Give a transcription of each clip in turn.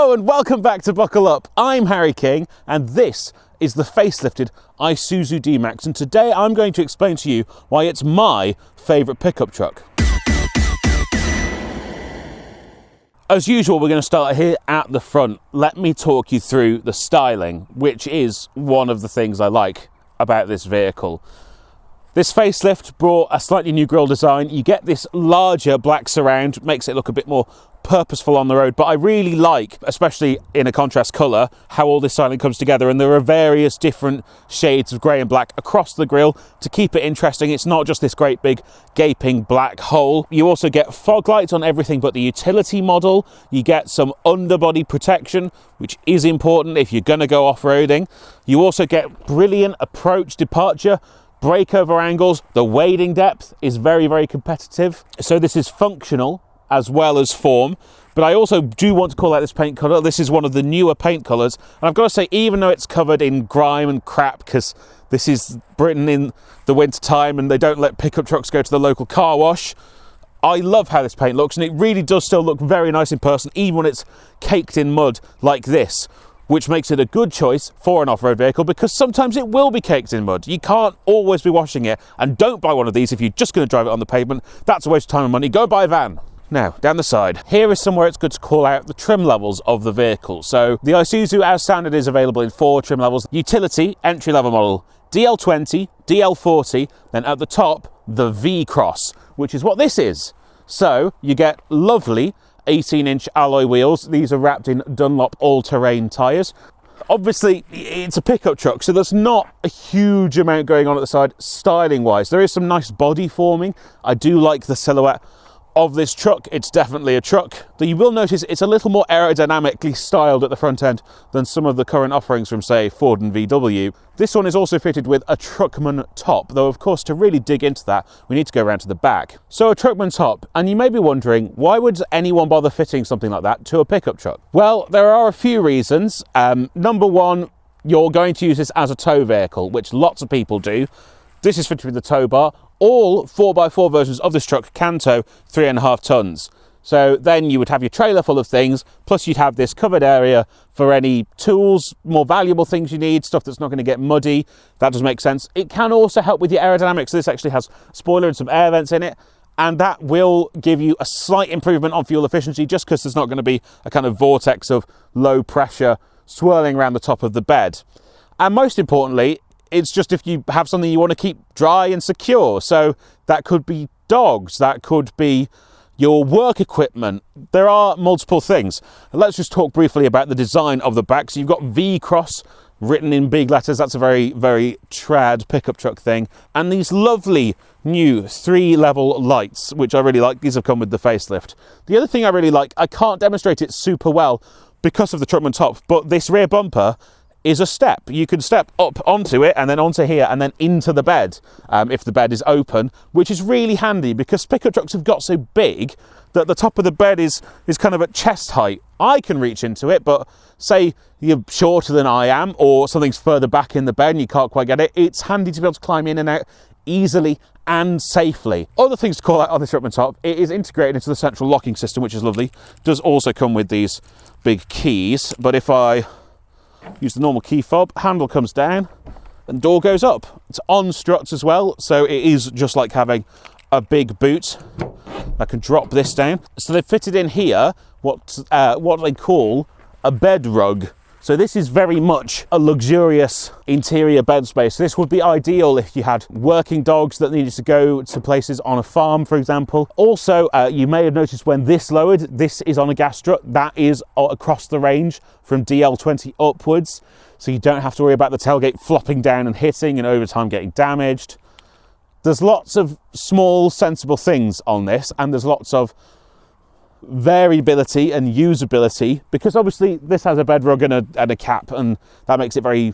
Hello and welcome back to Buckle Up. I'm Harry King and this is the facelifted Isuzu D-Max, and today I'm going to explain to you why it's my favourite pickup truck. As usual, we're going to start here at the front. Let me talk you through the styling, which is one of the things I like about this vehicle. This facelift brought a slightly new grille design. You get this larger black surround, makes it look a bit more purposeful on the road, but I really like, especially in a contrast colour, how all this styling comes together, and there are various different shades of grey and black across the grille to keep it interesting. It's not just this great big gaping black hole. You also get fog lights on everything but the utility model. You get some underbody protection, which is important if you're going to go off-roading. You also get brilliant approach departure breakover angles. The wading depth is very, very competitive. So this is functional as well as form. But I also do want to call out this paint colour. This is one of the newer paint colours. And I've got to say, even though it's covered in grime and crap, because this is Britain in the winter time and they don't let pickup trucks go to the local car wash, I love how this paint looks, and it really does still look very nice in person, even when it's caked in mud like this, which makes it a good choice for an off-road vehicle because sometimes it will be caked in mud. You can't always be washing it, and don't buy one of these if you're just going to drive it on the pavement. That's a waste of time and money. Go buy a van. Now, down the side, here is somewhere it's good to call out the trim levels of the vehicle. So the Isuzu as standard is available in 4 trim levels. Utility, entry-level model, DL20, DL40, then at the top, the V-Cross, which is what this is. So you get lovely 18-inch alloy wheels. These are wrapped in Dunlop all-terrain tyres. Obviously, it's a pickup truck, so there's not a huge amount going on at the side styling-wise. There is some nice body forming. I do like the silhouette of this truck. It's definitely a truck. Though you will notice it's a little more aerodynamically styled at the front end than some of the current offerings from, say, Ford and VW. This one is also fitted with a Truckman top, though of course to really dig into that we need to go around to the back. So a Truckman top, and you may be wondering, why would anyone bother fitting something like that to a pickup truck? Well, there are a few reasons. Number one, you're going to use this as a tow vehicle, which lots of people do. This is fitted with the tow bar. All 4x4 versions of this truck can tow 3.5 tons. So then you would have your trailer full of things, plus you'd have this covered area for any tools, more valuable things you need, stuff that's not going to get muddy. That does make sense. It can also help with your aerodynamics. This actually has a spoiler and some air vents in it, and that will give you a slight improvement on fuel efficiency just because there's not going to be a kind of vortex of low pressure swirling around the top of the bed. And most importantly, it's just if you have something you want to keep dry and secure. So that could be dogs, that could be your work equipment. There are multiple things. Let's just talk briefly about the design of the back. So you've got V-Cross written in big letters. That's a very, very trad pickup truck thing. And these lovely new 3-level lights, which I really like. These have come with the facelift. The other thing I really like, I can't demonstrate it super well because of the Truckman top, but this rear bumper is a step. You can step up onto it and then onto here and then into the bed if the bed is open, which is really handy because pickup trucks have got so big that the top of the bed is kind of at chest height. I can reach into it, but say you're shorter than I am or something's further back in the bed and you can't quite get it, it's handy to be able to climb in and out easily and safely. Other things to call out on this Truckman top, it is integrated into the central locking system, which is lovely. It does also come with these big keys, but if I use the normal key fob, handle comes down and door goes up. It's on struts as well, so it is just like having a big boot. I can drop this down. So they've fitted in here what they call a bed rug. So this is very much a luxurious interior bed space. This would be ideal if you had working dogs that needed to go to places on a farm, for example. Also, you may have noticed when this lowered, this is on a gas strut. That is across the range from DL20 upwards. So you don't have to worry about the tailgate flopping down and hitting and over time getting damaged. There's lots of small, sensible things on this, and there's lots of variability and usability because obviously this has a bed rug and a cap, and that makes it very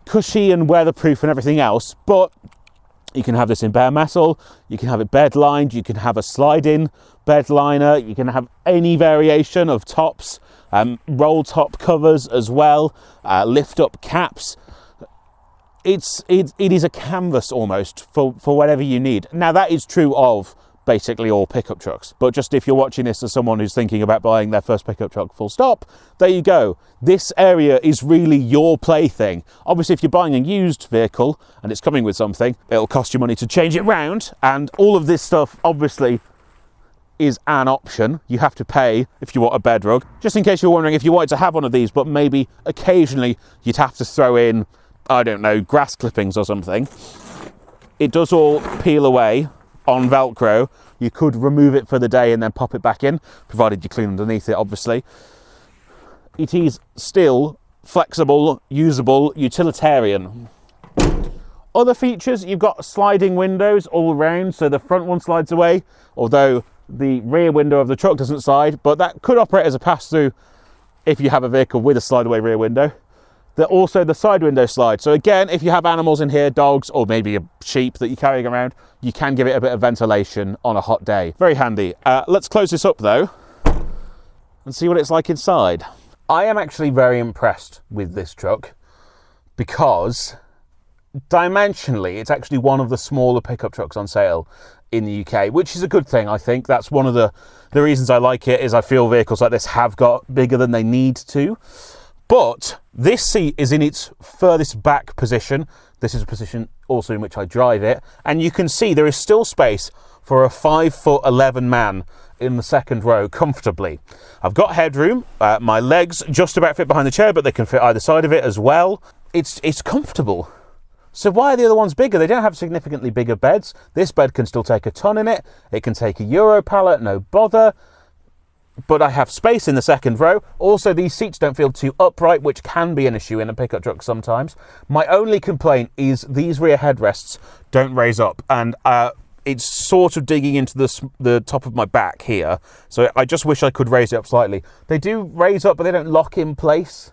cushy and weatherproof and everything else. But you can have this in bare metal, you can have it bed lined, you can have a slide-in bed liner, you can have any variation of tops, roll top covers as well, lift up caps. It is a canvas almost for whatever you need. Now that is true of basically all pickup trucks. But just if you're watching this as someone who's thinking about buying their first pickup truck, full stop, there you go. This area is really your plaything. Obviously, if you're buying a used vehicle and it's coming with something, it'll cost you money to change it round, and all of this stuff obviously is an option. You have to pay if you want a bed rug. Just in case you're wondering if you wanted to have one of these, but maybe occasionally you'd have to throw in, I don't know, grass clippings or something. It does all peel away on Velcro. You could remove it for the day and then pop it back in, provided you clean underneath it, obviously. It is still flexible, usable, utilitarian. Other features, you've got sliding windows all around, so the front one slides away, although the rear window of the truck doesn't slide, but that could operate as a pass-through if you have a vehicle with a slide-away rear window. Also, the side window slides. So again, if you have animals in here, dogs, or maybe a sheep that you're carrying around, you can give it a bit of ventilation on a hot day. Very handy. Let's close this up though and see what it's like inside. I am actually very impressed with this truck because dimensionally, it's actually one of the smaller pickup trucks on sale in the UK, which is a good thing, I think. That's one of the reasons I like it, is I feel vehicles like this have got bigger than they need to. But this seat is in its furthest back position. This is a position also in which I drive it. And you can see there is still space for a 5'11" man in the second row comfortably. I've got headroom. My legs just about fit behind the chair, but they can fit either side of it as well. It's comfortable. So why are the other ones bigger? They don't have significantly bigger beds. This bed can still take a ton in it. It can take a Euro pallet, no bother. But I have space in the second row. Also, these seats don't feel too upright, which can be an issue in a pickup truck sometimes. My only complaint is these rear headrests don't raise up, and it's sort of digging into the top of my back here. So I just wish I could raise it up slightly. They do raise up, but they don't lock in place,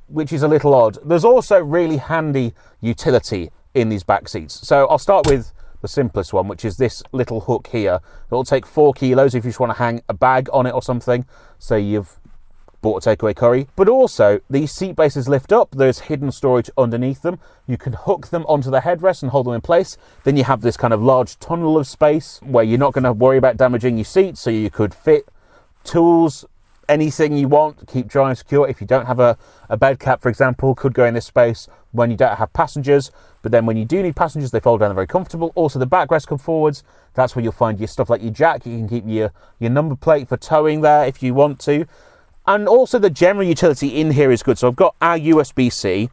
which is a little odd. There's also really handy utility in these back seats. So I'll start with the simplest one, which is this little hook here. It'll take 4 kilos if you just want to hang a bag on it or something. Say you've bought a takeaway curry. But also, these seat bases lift up. There's hidden storage underneath them. You can hook them onto the headrest and hold them in place. Then you have this kind of large tunnel of space where you're not going to worry about damaging your seats. So you could fit tools, anything you want, keep dry and secure. If you don't have a bed cap, for example, could go in this space when you don't have passengers. But then when you do need passengers, they fold down, they're very comfortable. Also, the backrest come forwards. That's where you'll find your stuff like your jack. You can keep your number plate for towing there if you want to. And also the general utility in here is good. So I've got our USB-C.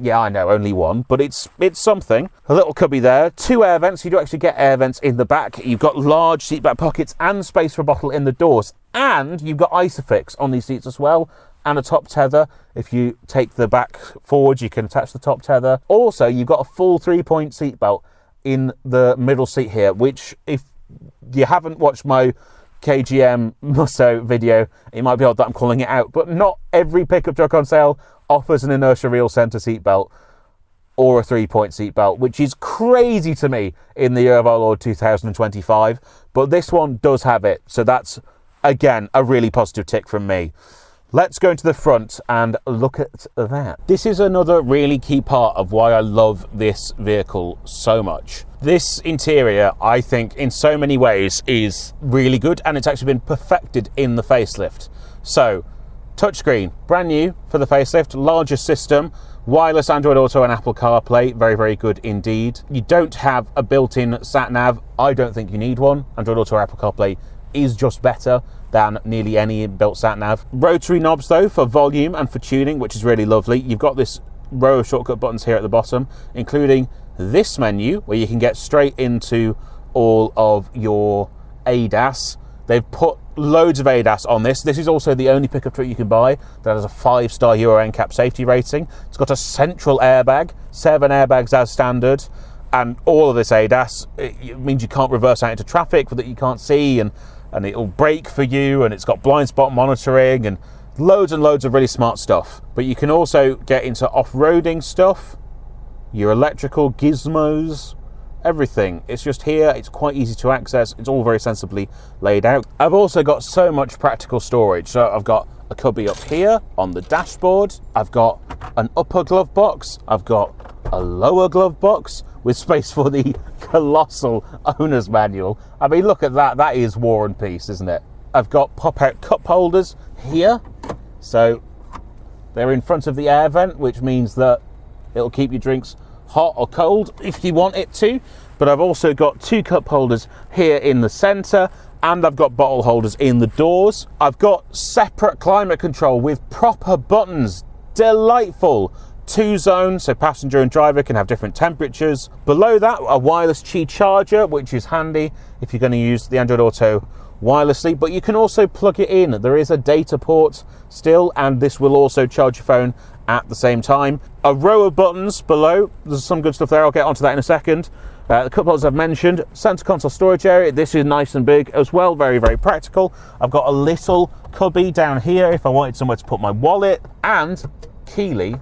Yeah, I know, only one, but it's something. A little cubby there, 2 air vents. You do actually get air vents in the back. You've got large seat back pockets and space for a bottle in the doors. And you've got Isofix on these seats as well, and a top tether. If you take the back forward, you can attach the top tether. Also, you've got a full 3-point seat belt in the middle seat here, which if you haven't watched my KGM Musso video, it might be odd that I'm calling it out, but not every pickup truck on sale offers an inertia reel center seat belt or a 3-point seat belt, which is crazy to me in the year of our Lord 2025. But this one does have it, so that's again a really positive tick from me. Let's go into the front and look at that. This is another really key part of why I love this vehicle so much. This interior, I think, in so many ways is really good, and it's actually been perfected in the facelift. So, touchscreen, brand new for the facelift, larger system, wireless Android Auto and Apple CarPlay, very, very good indeed. You don't have a built-in sat-nav. I don't think you need one. Android Auto or Apple CarPlay is just better than nearly any inbuilt sat-nav. Rotary knobs though for volume and for tuning, which is really lovely. You've got this row of shortcut buttons here at the bottom, including this menu where you can get straight into all of your ADAS. They've put loads of ADAS on this. This is also the only pickup truck you can buy that has a 5-star Euro NCAP safety rating. It's got a central airbag, 7 airbags as standard, and all of this ADAS. It means you can't reverse out into traffic that you can't see, and it'll brake for you, and it's got blind spot monitoring and loads of really smart stuff. But you can also get into off-roading stuff, your electrical gizmos, everything. It's just here, it's quite easy to access, it's all very sensibly laid out. I've also got so much practical storage. So I've got a cubby up here on the dashboard, I've got an upper glove box, I've got a lower glove box with space for the colossal owner's manual. I mean, look at that. That is War and Peace, isn't it? I've got pop-out cup holders here. So they're in front of the air vent, which means that it'll keep your drinks hot or cold if you want it to. But I've also got 2 cup holders here in the centre, and I've got bottle holders in the doors. I've got separate climate control with proper buttons. Delightful. 2-zone, so passenger and driver can have different temperatures. Below that, a wireless Qi charger, which is handy if you're going to use the Android Auto wirelessly, but you can also plug it in. There is a data port still, and this will also charge your phone at the same time. A row of buttons below. There's some good stuff there. I'll get onto that in a second. The cup holders I've mentioned. Center console storage area. This is nice and big as well. Very, very practical. I've got a little cubby down here if I wanted somewhere to put my wallet, and Keeley,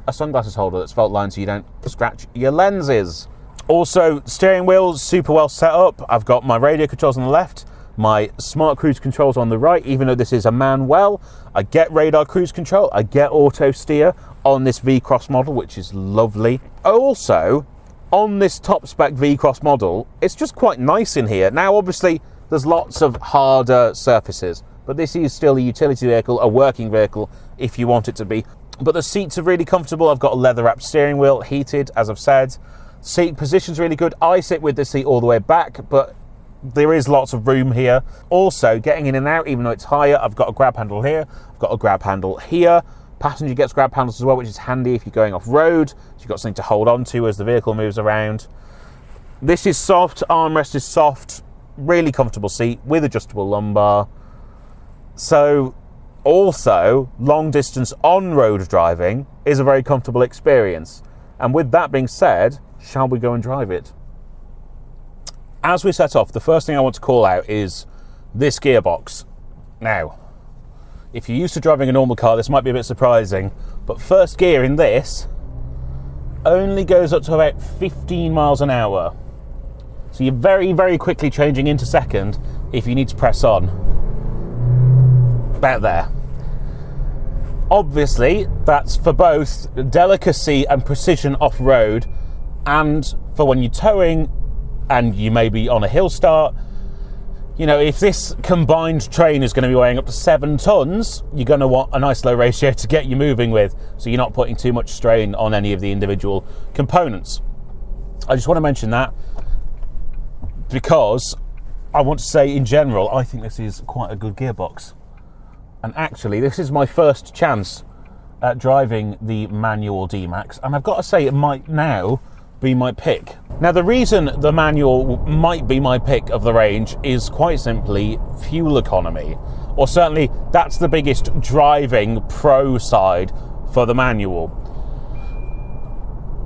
a sunglasses holder that's felt lined so you don't scratch your lenses. Also, steering wheel super well set up. I've got my radio controls on the left, my smart cruise controls on the right. Even though this is a manual, I get radar cruise control, I get auto steer on this V-Cross model, which is lovely. Also, on this top spec V-Cross model, it's just quite nice in here. Now, obviously, there's lots of harder surfaces, but this is still a utility vehicle, a working vehicle, if you want it to be. But the seats are really comfortable. I've got a leather-wrapped steering wheel, heated, as I've said. Seat position's really good. I sit with the seat all the way back, but there is lots of room here. Also, getting in and out, even though it's higher, I've got a grab handle here, I've got a grab handle here. Passenger gets grab handles as well, which is handy if you're going off-road. So you've got something to hold on to as the vehicle moves around. This is soft, armrest is soft, really comfortable seat with adjustable lumbar. So, also, long distance on-road driving is a very comfortable experience. And with that being said, shall we go and drive it? As we set off, the first thing I want to call out is this gearbox. Now, if you're used to driving a normal car, this might be a bit surprising, but first gear in this only goes up to about 15 miles an hour. So you're very, very quickly changing into second if you need to press on. About there. Obviously, that's for both delicacy and precision off-road, and for when you're towing and you may be on a hill start. You know, if this combined train is going to be weighing up to 7 tons, you're going to want a nice low ratio to get you moving with, so you're not putting too much strain on any of the individual components. I just want to mention that because I want to say in general, I think this is quite a good gearbox. And actually, this is my first chance at driving the manual D-Max, and I've got to say it might now be my pick. Now, the reason the manual might be my pick of the range is quite simply fuel economy, or certainly that's the biggest driving pro side for the manual.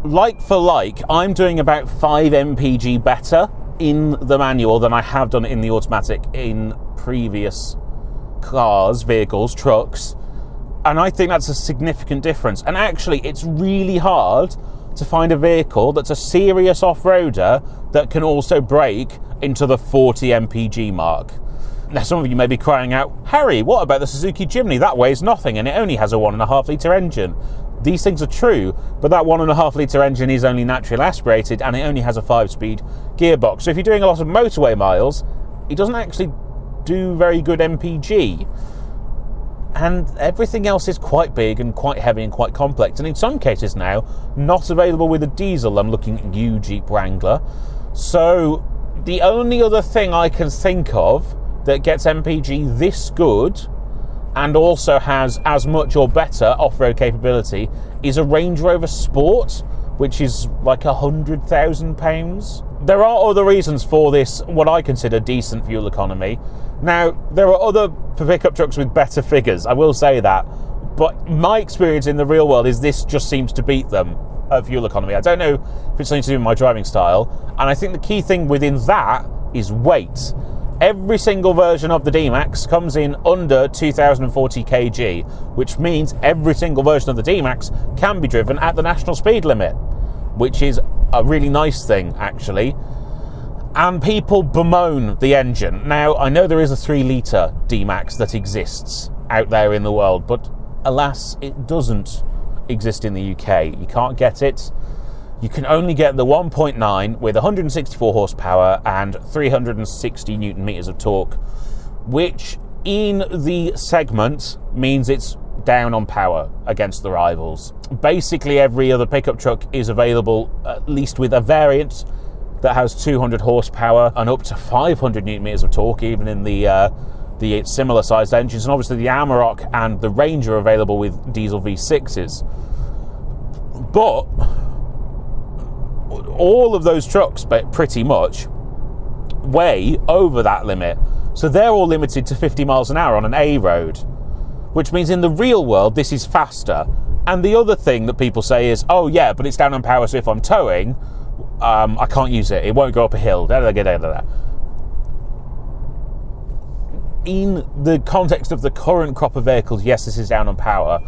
Like for like, I'm doing about 5 mpg better in the manual than I have done in the automatic in previous cars, vehicles, trucks, and I think that's a significant difference. And actually, it's really hard to find a vehicle that's a serious off-roader that can also break into the 40 mpg mark. Now, some of you may be crying out, Harry, what about the Suzuki Jimny? That weighs nothing and it only has a 1.5 litre engine. These things are true, but that 1.5 litre engine is only naturally aspirated and it only has a 5-speed gearbox. So if you're doing a lot of motorway miles, it doesn't actually do very good MPG. And everything else is quite big and quite heavy and quite complex, and in some cases now not available with a diesel. I'm looking at you, Jeep Wrangler. So the only other thing I can think of that gets MPG this good and also has as much or better off-road capability is a Range Rover Sport, which is like £100,000. There are other reasons for this, what I consider decent fuel economy. Now, there are other pickup trucks with better figures, I will say that, but my experience in the real world is this just seems to beat them at fuel economy. I don't know if it's something to do with my driving style, and I think the key thing within that is weight. Every single version of the D-Max comes in under 2040 kg, which means every single version of the D-Max can be driven at the national speed limit, which is a really nice thing, actually. And people bemoan the engine. Now, I know there is a 3-litre D-Max that exists out there in the world, but alas, it doesn't exist in the UK. You can't get it. you can only get the 1.9 with 164 horsepower and 360 newton meters of torque, which in the segment means it's down on power against the rivals. Basically every other pickup truck is available, at least with a variant that has 200 horsepower and up to 500 newton meters of torque, even in the similar sized engines. And obviously the Amarok and the Ranger are available with diesel V6s. But all of those trucks, pretty much, way over that limit. So they're all limited to 50 miles an hour on an A road, which means in the real world, this is faster. And the other thing that people say is, oh yeah, but it's down on power, so if I'm towing, I can't use it. It won't go up a hill. In the context of the current crop of vehicles, yes, this is down on power,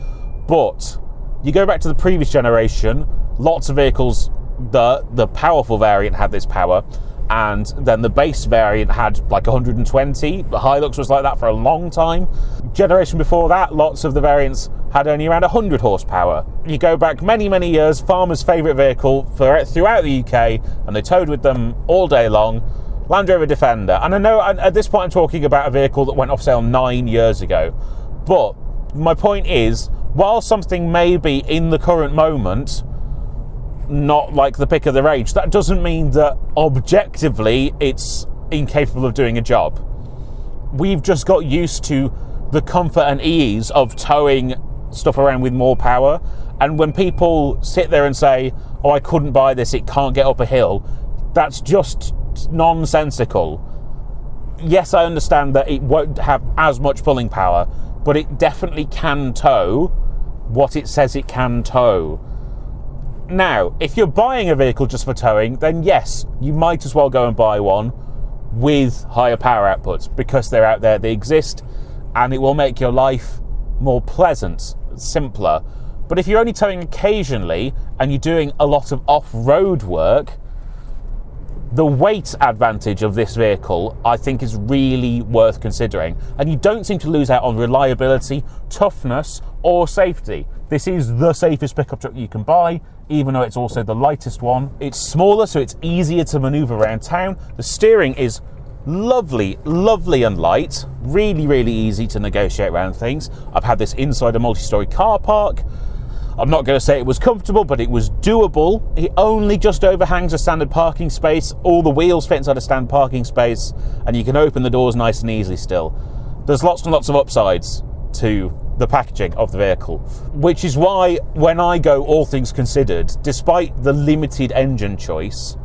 but you go back to the previous generation, lots of vehicles, the powerful variant had this power, and then the base variant had like 120. The Hilux was like that for a long time. Generation before that, lots of the variants had only around 100 horsepower. You go back many, many years, farmers' favourite vehicle throughout the UK, and they towed with them all day long, Land Rover Defender. And I know at this point I'm talking about a vehicle that went off sale 9 years ago, but my point is, while something may be in the current moment not like the pick of the range, that doesn't mean that objectively it's incapable of doing a job. We've just got used to the comfort and ease of towing stuff around with more power, and when people sit there and say, oh, I couldn't buy this, it can't get up a hill, that's just nonsensical. Yes, I understand that it won't have as much pulling power, but it definitely can tow what it says it can tow. Now, if you're buying a vehicle just for towing, then yes, you might as well go and buy one with higher power outputs, because they're out there, they exist, and it will make your life more pleasant, simpler. But if you're only towing occasionally and you're doing a lot of off-road work, the weight advantage of this vehicle, I think, is really worth considering. And you don't seem to lose out on reliability, toughness, or safety. This is the safest pickup truck you can buy, even though it's also the lightest one. It's smaller, so it's easier to maneuver around town. The steering is lovely, lovely and light. Really, really easy to negotiate around things. I've had this inside a multi-storey car park. I'm not going to say it was comfortable, but it was doable. It only just overhangs a standard parking space. All the wheels fit inside a standard parking space, and you can open the doors nice and easily still. There's lots and lots of upsides to the packaging of the vehicle, which is why when I go all things considered, despite the limited engine choice,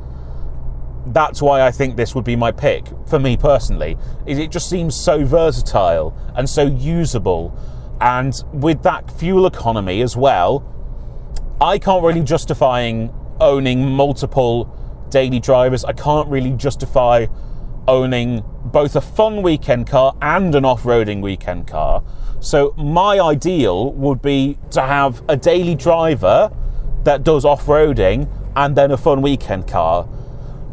that's why I think this would be my pick, for me personally. It just seems so versatile and so usable. And with that fuel economy as well, I can't really justify owning multiple daily drivers. I can't really justify owning both a fun weekend car and an off-roading weekend car. So my ideal would be to have a daily driver that does off-roading and then a fun weekend car.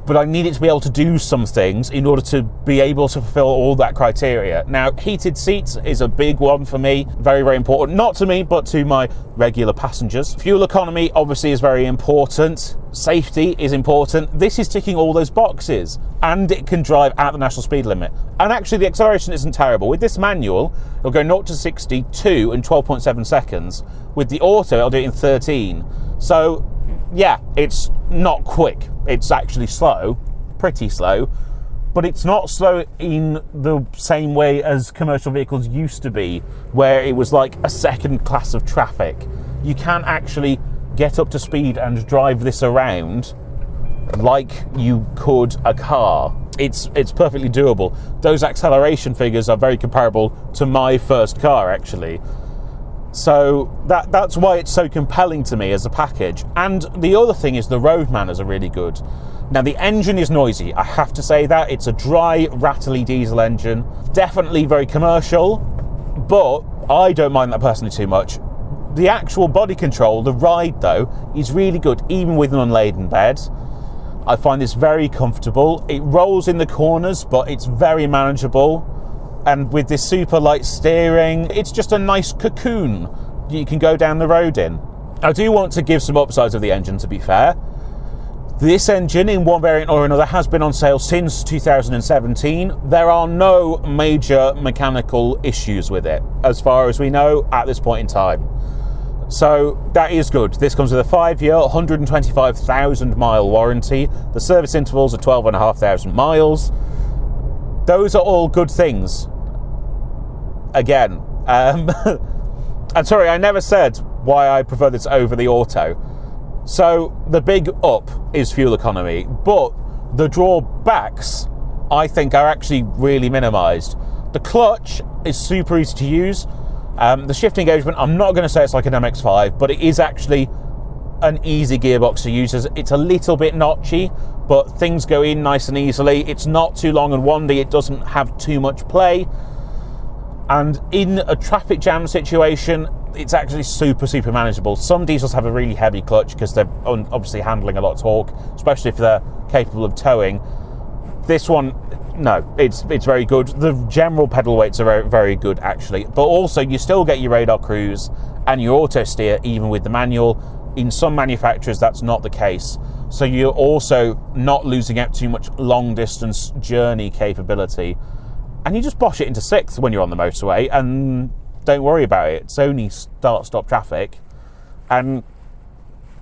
But I need it to be able to do some things in order to be able to fulfill all that criteria. Now, heated seats is a big one for me. Very, very important. Not to me, but to my regular passengers. Fuel economy, obviously, is very important. Safety is important. This is ticking all those boxes. And it can drive at the national speed limit. And actually, the acceleration isn't terrible. With this manual, it'll go 0 to 62 in 12.7 seconds. With the auto, it'll do it in 13. So, yeah, it's not quick. It's actually slow, pretty slow, but it's not slow in the same way as commercial vehicles used to be, where it was like a second class of traffic. You can actually get up to speed and drive this around like you could a car. It's perfectly doable. Those acceleration figures are very comparable to my first car, actually. So that's why it's so compelling to me as a package. And the other thing is the road manners are really good. Now, the engine is noisy, I have to say that. It's a dry, rattly diesel engine. Definitely very commercial, but I don't mind that personally too much. The actual body control, the ride though, is really good, even with an unladen bed. I find this very comfortable. It rolls in the corners, but it's very manageable. And with this super light steering, it's just a nice cocoon you can go down the road in. I do want to give some upsides of the engine, to be fair. This engine, in one variant or another, has been on sale since 2017. There are no major mechanical issues with it, as far as we know at this point in time. So that is good. This comes with a 5-year, 125,000 mile warranty. The service intervals are 12,500 miles. Those are all good things. Again, and sorry, I never said why I prefer this over the auto. So the big up is fuel economy, but the drawbacks, I think, are actually really minimised. The clutch is super easy to use. The shift engagement, I'm not going to say it's like an MX-5, but it is actually an easy gearbox to use. It's a little bit notchy, but things go in nice and easily. It's not too long and windy. It doesn't have too much play. And in a traffic jam situation, it's actually super manageable. Some diesels have a really heavy clutch because they're obviously handling a lot of torque, especially if they're capable of towing. This one, no, it's very good. The general pedal weights are very, very good, actually. But also, you still get your radar cruise and your auto steer, even with the manual. In some manufacturers, that's not the case. So you're also not losing out too much long-distance journey capability. And you just bosh it into sixth when you're on the motorway and don't worry about it. It's only start-stop traffic. And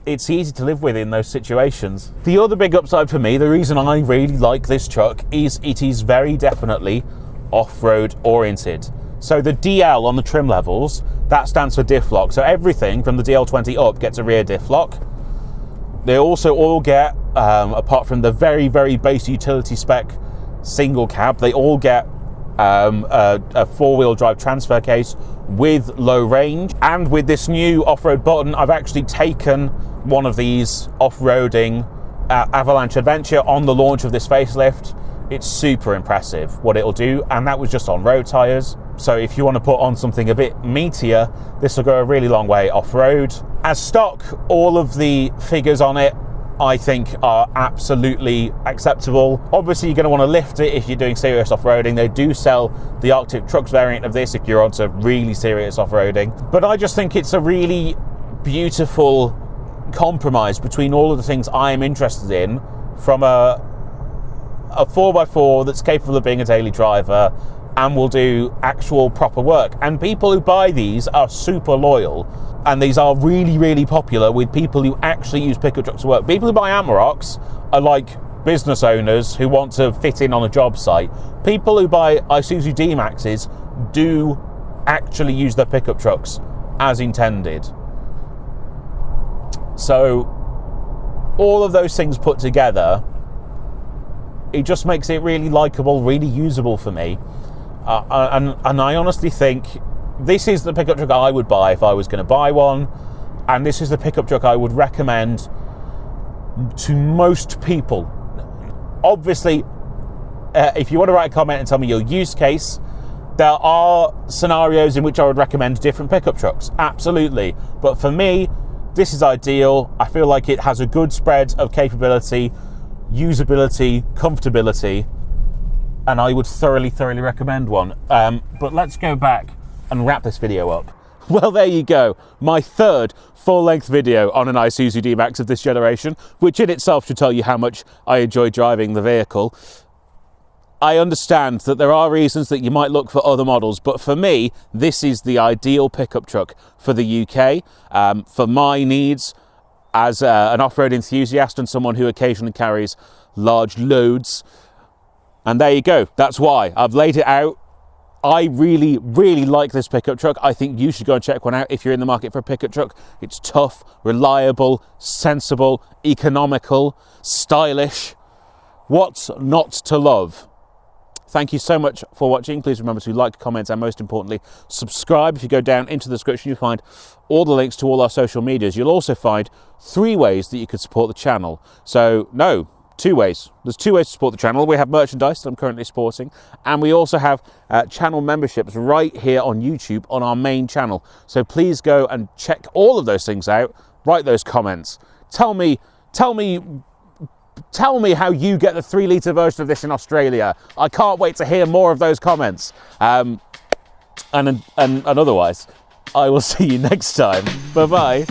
it's easy to live with in those situations. The other big upside for me, the reason I really like this truck, is it is very definitely off-road oriented. So the DL on the trim levels, that stands for diff lock. So everything from the DL20 up gets a rear diff lock. They also all get, apart from the very, very base utility spec single cab, they all get a four-wheel drive transfer case with low range. And with this new off-road button, I've actually taken one of these off-roading Avalanche Adventure on the launch of this facelift. It's super impressive what it'll do, and that was just on road tyres. So if you want to put on something a bit meatier, this will go a really long way off-road. As stock, all of the figures on it I think are absolutely acceptable. Obviously you're going to want to lift it if you're doing serious off-roading. They do sell the Arctic Trucks variant of this if you're onto really serious off-roading. But I just think it's a really beautiful compromise between all of the things I am interested in, from a 4x4 that's capable of being a daily driver and will do actual proper work. And people who buy these are super loyal, and these are really, really popular with people who actually use pickup trucks to work. People who buy Amaroks are like business owners who want to fit in on a job site. People who buy Isuzu D-Maxes do actually use their pickup trucks as intended. So all of those things put together, it just makes it really likeable, really usable for me. And I honestly think this is the pickup truck I would buy if I was going to buy one, and this is the pickup truck I would recommend to most people. Obviously, if you want to write a comment and tell me your use case, there are scenarios in which I would recommend different pickup trucks, absolutely. But for me, this is ideal. I feel like it has a good spread of capability, usability, comfortability, and I would thoroughly recommend one. But let's go back and wrap this video up. Well, there you go. My third full-length video on an Isuzu D-Max of this generation, which in itself should tell you how much I enjoy driving the vehicle. I understand that there are reasons that you might look for other models, but for me, this is the ideal pickup truck for the UK, for my needs as an off-road enthusiast and someone who occasionally carries large loads. And there you go. That's why I've laid it out. I really like this pickup truck. I think you should go and check one out if you're in the market for a pickup truck. It's tough, reliable, sensible, economical, stylish. What's not to love? Thank you so much for watching. Please remember to like, comment, and most importantly, subscribe. If you go down into the description, you'll find all the links to all our social medias. You'll also find 3 ways that you could support the channel. So, no, 2 ways. There's 2 ways to support the channel. We have merchandise that I'm currently sporting, and we also have channel memberships right here on YouTube on our main channel. So please go and check all of those things out. Write those comments. Tell me how you get the 3-litre version of this in Australia. I can't wait to hear more of those comments. And otherwise, I will see you next time. Bye-bye.